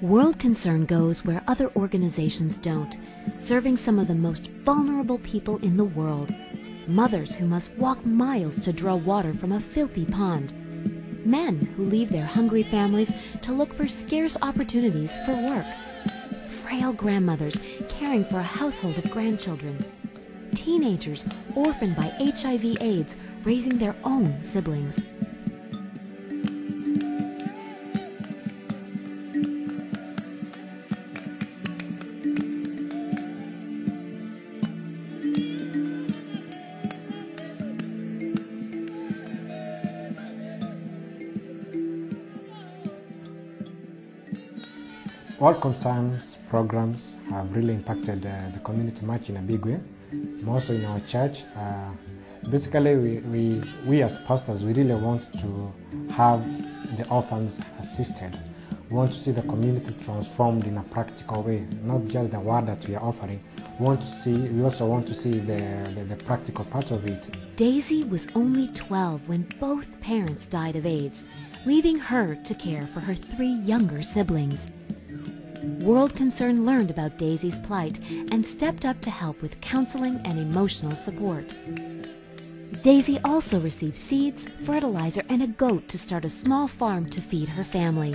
World Concern goes where other organizations don't, serving some of the most vulnerable people in the world. Mothers who must walk miles to draw water from a filthy pond. Men who leave their hungry families to look for scarce opportunities for work. Frail grandmothers caring for a household of grandchildren. Teenagers orphaned by HIV/AIDS raising their own siblings. World Concerns programs have really impacted the community much in a big way, more so in our church. Basically, we as pastors, we really want to have the orphans assisted. We want to see the community transformed in a practical way, not just the word that we are offering. We also want to see the practical part of it. Daisy was only 12 when both parents died of AIDS, leaving her to care for her 3 younger siblings. World Concern learned about Daisy's plight and stepped up to help with counseling and emotional support. Daisy also received seeds, fertilizer, and a goat to start a small farm to feed her family.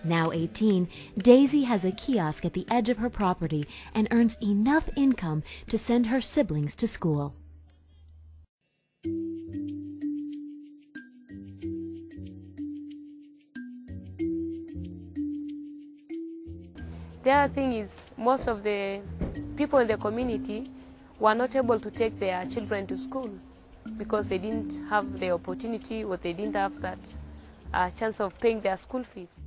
Now 18, Daisy has a kiosk at the edge of her property and earns enough income to send her siblings to school. The other thing is, most of the people in the community were not able to take their children to school because they didn't have the opportunity, or they didn't have that chance of paying their school fees.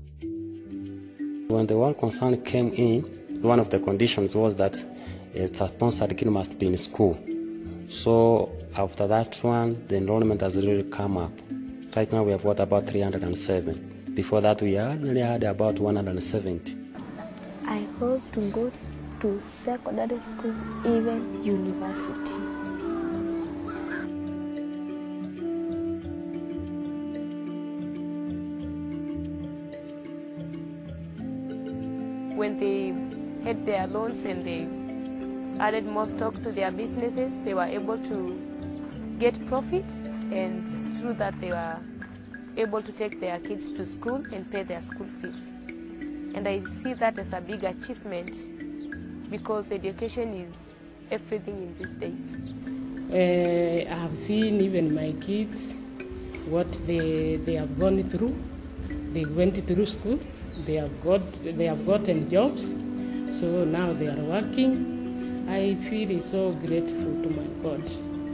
When the World Concern came in, one of the conditions was that a sponsored kid must be in school. So after that one, the enrollment has really come up. Right now we have got about 307. Before that we only had about 170. I hope to go to secondary school, even university. When they had their loans and they added more stock to their businesses, they were able to get profit, and through that they were able to take their kids to school and pay their school fees. And I see that as a big achievement because education is everything in these days. I have seen even my kids, what they have gone through. They went through school, they have gotten jobs, so now they are working. I feel so grateful to my God.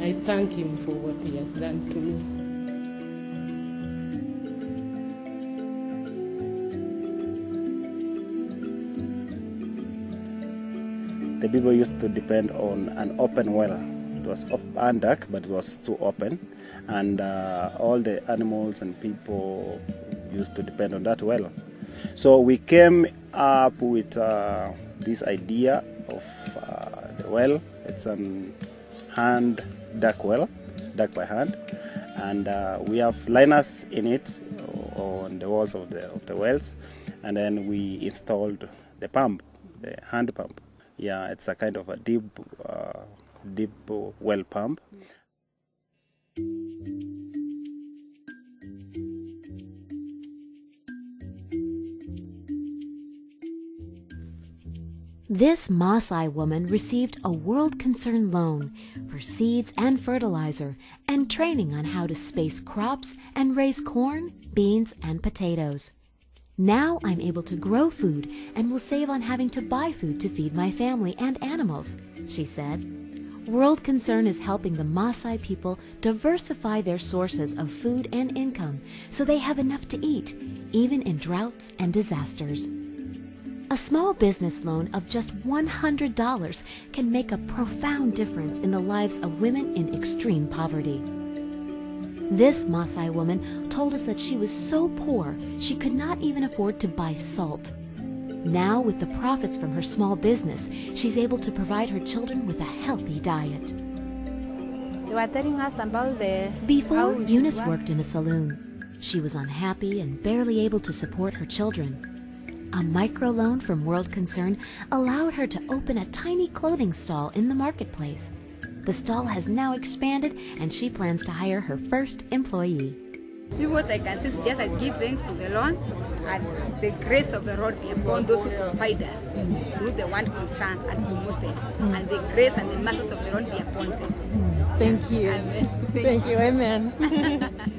I thank Him for what He has done to me. The people used to depend on an open well. It was under, but it was too open, and all the animals and people used to depend on that well. So we came up with this idea of the well. It's a hand dug well, dug by hand, and we have liners in it on the walls of the wells, and then we installed the pump, the hand pump. Yeah, it's a kind of a deep well pump. This Maasai woman received a World Concern loan for seeds and fertilizer and training on how to space crops and raise corn, beans, and potatoes. Now I'm able to grow food and will save on having to buy food to feed my family and animals, she said. World Concern is helping the Maasai people diversify their sources of food and income so they have enough to eat, even in droughts and disasters. A small business loan of just $100 can make a profound difference in the lives of women in extreme poverty. This Maasai woman told us that she was so poor she could not even afford to buy salt. Now, with the profits from her small business, she's able to provide her children with a healthy diet. They were telling us about Before, Eunice worked in a saloon. She was unhappy and barely able to support her children. A microloan from World Concern allowed her to open a tiny clothing stall in the marketplace. The stall has now expanded, and she plans to hire her first employee. What I can say is just I give thanks to the Lord and the grace of the Lord be upon those who provide us through the One Concern and promote them. And the grace and the mercies of the Lord be upon them. Thank you. Amen. Thank you. Amen.